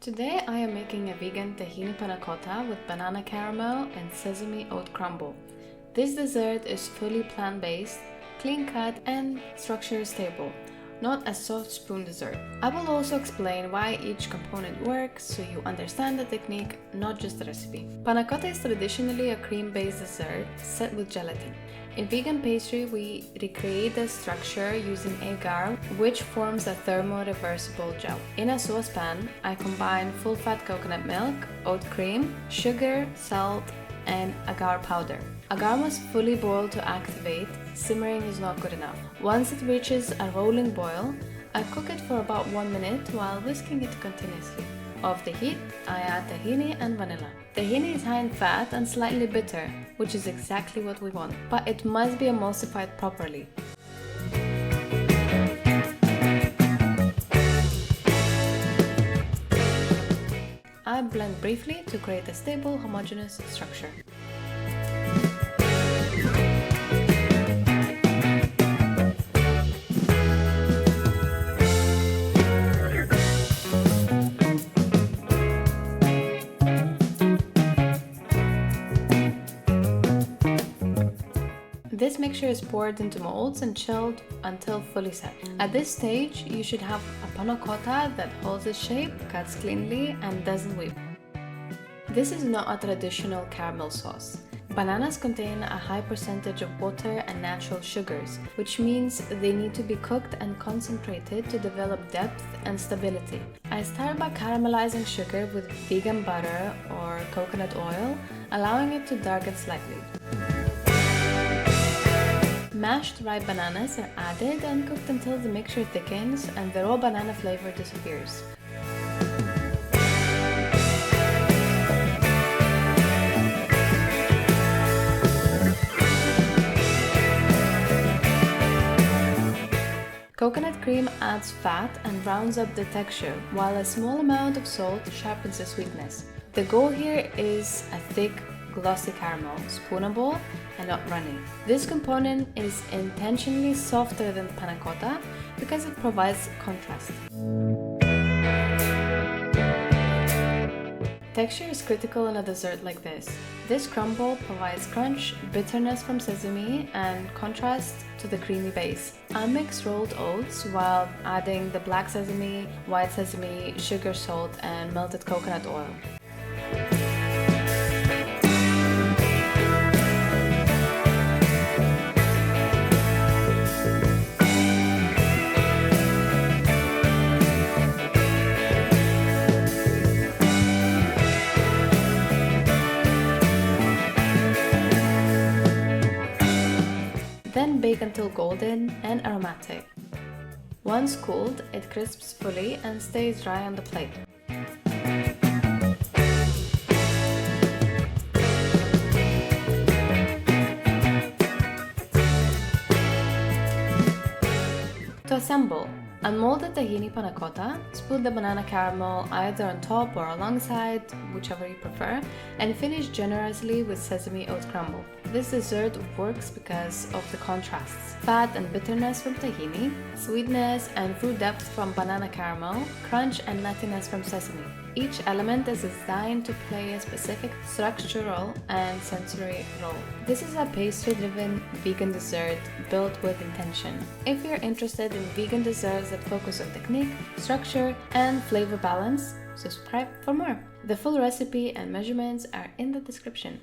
Today I am making a vegan tahini panna cotta with banana caramel and sesame oat crumble. This dessert is fully plant-based, clean-cut and structure stable, not a soft spoon dessert. I will also explain why each component works so you understand the technique, not just the recipe. Panna cotta is traditionally a cream-based dessert set with gelatin. In vegan pastry, we recreate the structure using agar, which forms a thermo-reversible gel. In a saucepan, I combine full-fat coconut milk, oat cream, sugar, salt, and agar powder. Agar must fully boil to activate. Simmering is not good enough. Once it reaches a rolling boil, I cook it for about 1 minute while whisking it continuously. Off the heat, I add tahini and vanilla. Tahini is high in fat and slightly bitter, which is exactly what we want, but it must be emulsified properly. I blend briefly to create a stable, homogeneous structure. This mixture is poured into molds and chilled until fully set. At this stage, you should have a panna cotta that holds its shape, cuts cleanly, and doesn't weep. This is not a traditional caramel sauce. Bananas contain a high percentage of water and natural sugars, which means they need to be cooked and concentrated to develop depth and stability. I start by caramelizing sugar with vegan butter or coconut oil, allowing it to darken slightly. Mashed ripe bananas are added and cooked until the mixture thickens and the raw banana flavor disappears. Coconut cream adds fat and rounds up the texture, while a small amount of salt sharpens the sweetness. The goal here is a thick, glossy caramel, spoonable and not runny. This component is intentionally softer than panna cotta because it provides contrast. Texture is critical in a dessert like this. This crumble provides crunch, bitterness from sesame, and contrast to the creamy base. I mix rolled oats while adding the black sesame, white sesame, sugar, salt, and melted coconut oil. Then bake until golden and aromatic. Once cooled, it crisps fully and stays dry on the plate. To assemble, unmold the tahini panna cotta, spread the banana caramel either on top or alongside, whichever you prefer, and finish generously with sesame oat crumble. This dessert works because of the contrasts: fat and bitterness from tahini, sweetness and fruit depth from banana caramel, crunch and nuttiness from sesame. Each element is designed to play a specific structural and sensory role. This is a pastry-driven vegan dessert built with intention. If you're interested in vegan desserts that focus on technique, structure, and flavor balance, subscribe for more. The full recipe and measurements are in the description.